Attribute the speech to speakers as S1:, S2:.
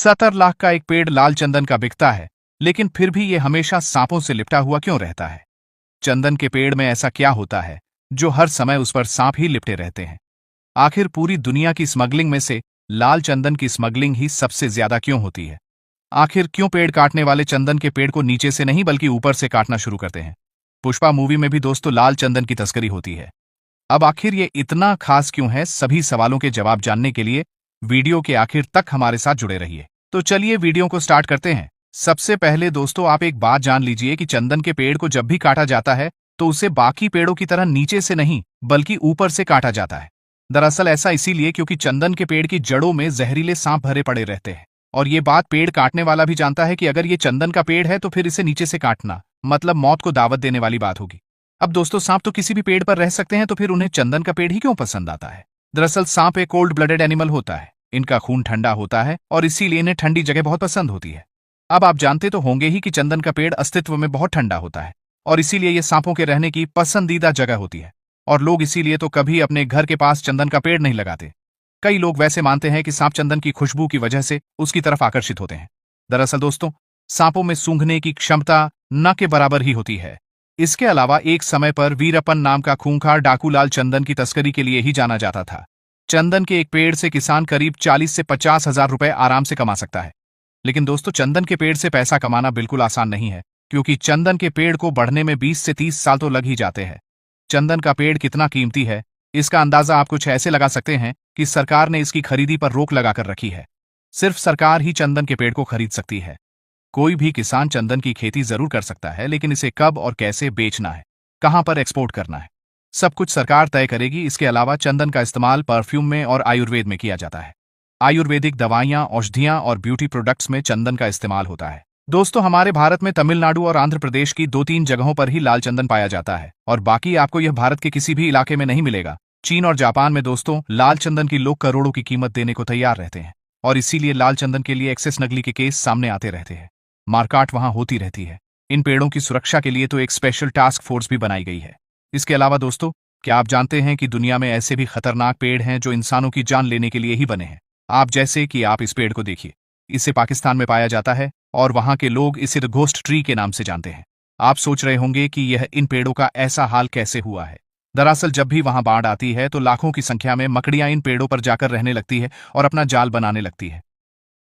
S1: 70 लाख का एक पेड़ लाल चंदन का बिकता है, लेकिन फिर भी ये हमेशा सांपों से लिपटा हुआ क्यों रहता है? चंदन के पेड़ में ऐसा क्या होता है जो हर समय उस पर सांप ही लिपटे रहते हैं? आखिर पूरी दुनिया की स्मगलिंग में से लाल चंदन की स्मगलिंग ही सबसे ज्यादा क्यों होती है? आखिर क्यों पेड़ काटने वाले चंदन के पेड़ को नीचे से नहीं बल्कि ऊपर से काटना शुरू करते हैं? पुष्पा मूवी में भी दोस्तों लाल चंदन की तस्करी होती है। अब आखिर ये इतना खास क्यों है? सभी सवालों के जवाब जानने के लिए वीडियो के आखिर तक हमारे साथ जुड़े रहिए। तो चलिए वीडियो को स्टार्ट करते हैं। सबसे पहले दोस्तों आप एक बात जान लीजिए कि चंदन के पेड़ को जब भी काटा जाता है तो उसे बाकी पेड़ों की तरह नीचे से नहीं बल्कि ऊपर से काटा जाता है। दरअसल ऐसा इसीलिए क्योंकि चंदन के पेड़ की जड़ों में जहरीले सांप भरे पड़े रहते हैं और ये बात पेड़ काटने वाला भी जानता है कि अगर ये चंदन का पेड़ है तो फिर इसे नीचे से काटना मतलब मौत को दावत देने वाली बात होगी। अब दोस्तों सांप तो किसी भी पेड़ पर रह सकते हैं, तो फिर उन्हें चंदन का पेड़ ही क्यों पसंद आता है? दरअसल सांप एक कोल्ड ब्लडेड एनिमल होता है। इनका खून ठंडा होता है और इसीलिए इन्हें ठंडी जगह बहुत पसंद होती है। अब आप जानते तो होंगे ही कि चंदन का पेड़ अस्तित्व में बहुत ठंडा होता है और इसीलिए ये सांपों के रहने की पसंदीदा जगह होती है और लोग इसीलिए तो कभी अपने घर के पास चंदन का पेड़ नहीं लगाते। कई लोग वैसे मानते हैं कि सांप चंदन की खुशबू की वजह से उसकी तरफ आकर्षित होते हैं। दरअसल दोस्तों सांपों में सूंघने की क्षमता न के बराबर ही होती है। इसके अलावा एक समय पर वीरप्पन नाम का खूंखार डाकू लाल चंदन की तस्करी के लिए ही जाना जाता था। चंदन के एक पेड़ से किसान करीब 40 से 50 हजार रुपए आराम से कमा सकता है। लेकिन दोस्तों चंदन के पेड़ से पैसा कमाना बिल्कुल आसान नहीं है, क्योंकि चंदन के पेड़ को बढ़ने में 20 से 30 साल तो लग ही जाते हैं। चंदन का पेड़ कितना कीमती है इसका अंदाजा आप कुछ ऐसे लगा सकते हैं कि सरकार ने इसकी खरीदी पर रोक लगाकर रखी है। सिर्फ सरकार ही चंदन के पेड़ को खरीद सकती है। कोई भी किसान चंदन की खेती जरूर कर सकता है, लेकिन इसे कब और कैसे बेचना है, कहां पर एक्सपोर्ट करना है, सब कुछ सरकार तय करेगी। इसके अलावा चंदन का इस्तेमाल परफ्यूम में और आयुर्वेद में किया जाता है। आयुर्वेदिक दवाइयां, औषधियां और ब्यूटी प्रोडक्ट्स में चंदन का इस्तेमाल होता है। दोस्तों हमारे भारत में तमिलनाडु और आंध्र प्रदेश की 2-3 जगहों पर ही लाल चंदन पाया जाता है और बाकी आपको यह भारत के किसी भी इलाके में नहीं मिलेगा। चीन और जापान में दोस्तों लाल चंदन की लोग करोड़ों की कीमत देने को तैयार रहते हैं और इसीलिए लाल चंदन के लिए एक्सेस नकली के केस सामने आते रहते हैं। मारकाट वहां होती रहती है। इन पेड़ों की सुरक्षा के लिए तो एक स्पेशल टास्क फोर्स भी बनाई गई है। इसके अलावा दोस्तों क्या आप जानते हैं कि दुनिया में ऐसे भी खतरनाक पेड़ हैं जो इंसानों की जान लेने के लिए ही बने हैं? आप जैसे कि आप इस पेड़ को देखिए, इसे पाकिस्तान में पाया जाता है और वहां के लोग इसे द घोस्ट ट्री के नाम से जानते हैं। आप सोच रहे होंगे कि यह इन पेड़ों का ऐसा हाल कैसे हुआ है। दरअसल जब भी वहां बाढ़ आती है तो लाखों की संख्या में मकड़ियां इन पेड़ों पर जाकर रहने लगती है और अपना जाल बनाने लगती है।